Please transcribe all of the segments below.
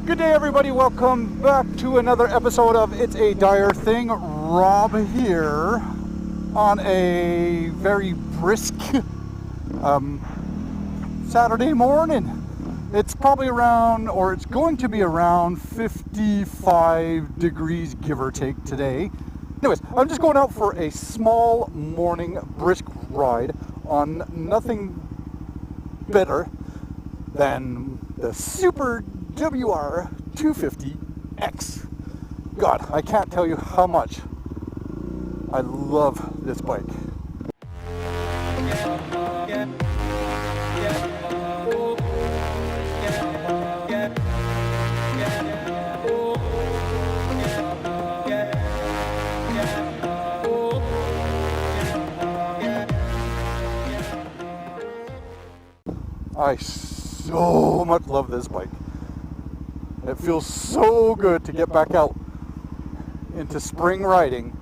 Good day, everybody. Welcome back to another episode of It's a Dyer Thing. Rob here on a very brisk Saturday morning. It's probably around, or it's going to be around 55 degrees, give or take, today. Anyways, I'm just going out for a small morning brisk ride on nothing better than the Super WR250X. God, I can't tell you how much I love this bike. I so much love this bike. It feels so good to get back out into spring riding.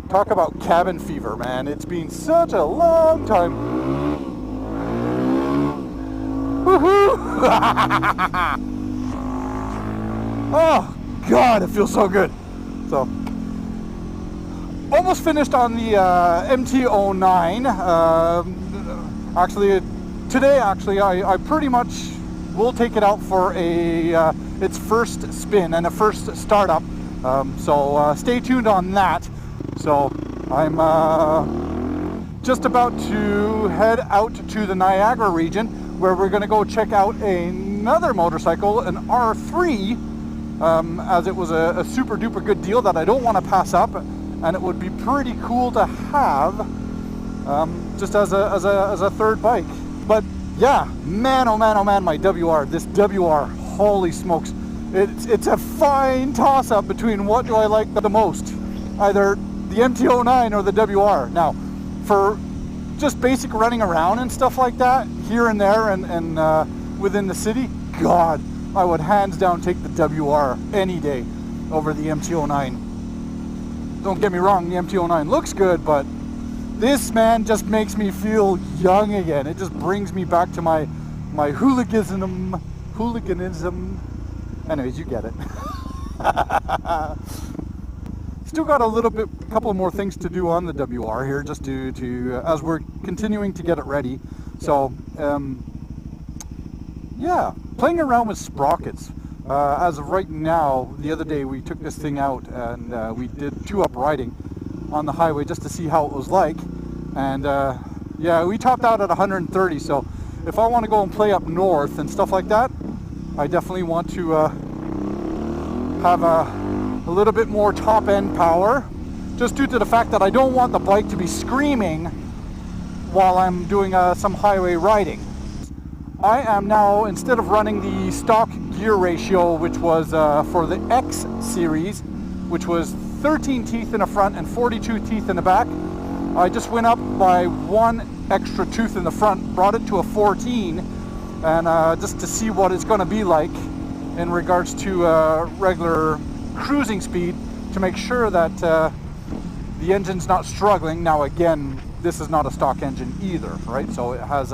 Talk about cabin fever, man. It's been such a long time. Woohoo! Oh, God, it feels so good. So, almost finished on the MT-09. Today, I pretty much will take it out for its first spin and a first startup. So stay tuned on that. So I'm just about to head out to the Niagara region, where we're going to go check out another motorcycle, an R3, as it was a super duper good deal that I don't want to pass up, and it would be pretty cool to have just as a third bike. But yeah, man, oh man, my this WR, holy smokes. It's a fine toss-up between what do I like the most, either the MT-09 or the WR. Now, for just basic running around and stuff like that, here and there and within the city, God, I would hands down take the WR any day over the MT-09. Don't get me wrong, the MT-09 looks good, but this, man, just makes me feel young again. It just brings me back to my hooliganism. Anyways, you get it. Still got a couple more things to do on the WR here, just to as we're continuing to get it ready. So, yeah, playing around with sprockets. As of right now, the other day we took this thing out and we did 2-up riding on the highway just to see how it was like, and yeah, we topped out at 130. So if I want to go and play up north and stuff like that, I definitely want to have a little bit more top end power, just due to the fact that I don't want the bike to be screaming while I'm doing some highway riding. I am now, instead of running the stock gear ratio, which was for the X series, which was 13 teeth in the front and 42 teeth in the back, I just went up by 1 extra tooth in the front, brought it to a 14, and just to see what it's going to be like in regards to regular cruising speed, to make sure that the engine's not struggling. Now again, this is not a stock engine either, right? So it has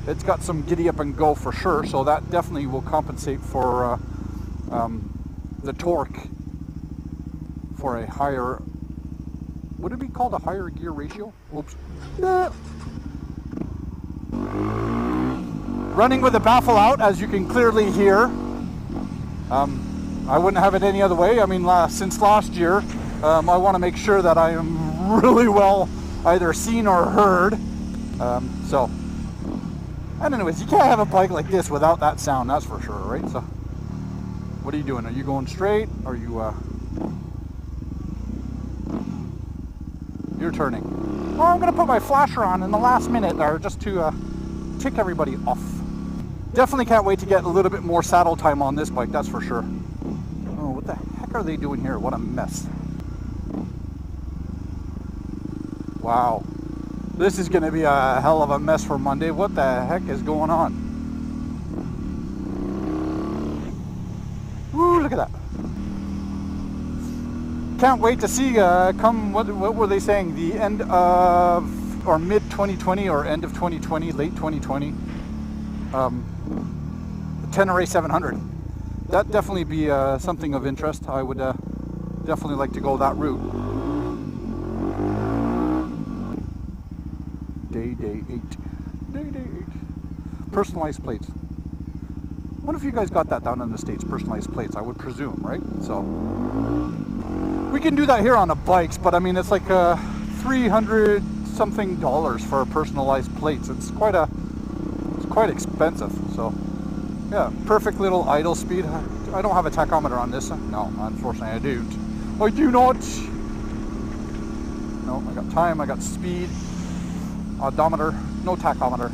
it's got some giddy up and go for sure, so that definitely will compensate for the torque for a higher, would it be called a higher gear ratio? Oops. Running with the baffle out, as you can clearly hear. I wouldn't have it any other way. I mean, since last year, I want to make sure that I am really well either seen or heard. So, and anyways, you can't have a bike like this without that sound, that's for sure, right? So, what are you doing? Are you going straight? Are you you're turning? Oh, I'm gonna put my flasher on in the last minute there, just to tick everybody off. Definitely can't wait to get a little bit more saddle time on this bike, that's for sure. Oh, what the heck are they doing here? What a mess. Wow. This is gonna be a hell of a mess for Monday. What the heck is going on? Woo, look at that. Can't wait to see what were they saying, the end of, or mid 2020 or end of 2020, late 2020, Tenere 700. That'd definitely be something of interest. I would definitely like to go that route. Day 8. Personalized plates. What if you guys got that down in the States? Personalized plates, I would presume, right? So we can do that here on the bikes, but I mean, it's like $300 something for personalized plates. It's quite expensive. So yeah, perfect little idle speed. I don't have a tachometer on this. No, unfortunately I don't. I do not. No, I got time, I got speed, odometer, no tachometer.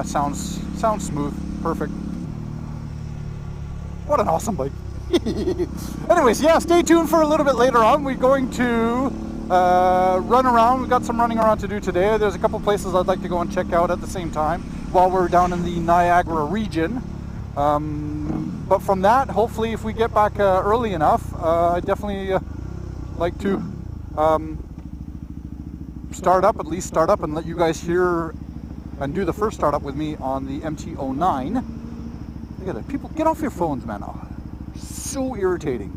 Sounds smooth, perfect. What an awesome bike. Anyways, yeah, stay tuned for a little bit later on. We're going to run around. We've got some running around to do today. There's a couple places I'd like to go and check out at the same time while we're down in the Niagara region. But from that, hopefully if we get back early enough, I'd definitely like to at least start up and let you guys hear and do the first startup with me on the MT-09. Look at it, people, get off your phones, man. Oh, so irritating.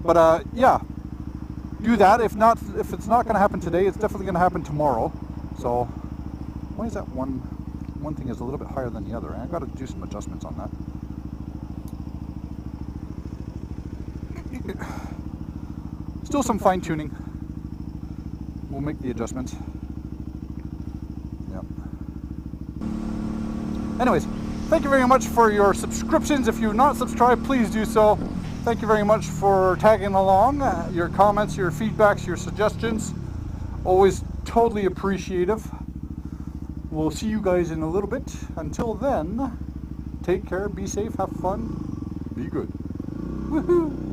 But yeah, do that. If it's not going to happen today, it's definitely going to happen tomorrow. So why is that one thing is a little bit higher than the other? I've got to do some adjustments on that. Still some fine tuning. We'll make the adjustments. Yep. Anyways, thank you very much for your subscriptions. If you're not subscribed, please do so. Thank you very much for tagging along. Your comments, your feedbacks, your suggestions. Always totally appreciative. We'll see you guys in a little bit. Until then, take care, be safe, have fun, be good. Woohoo!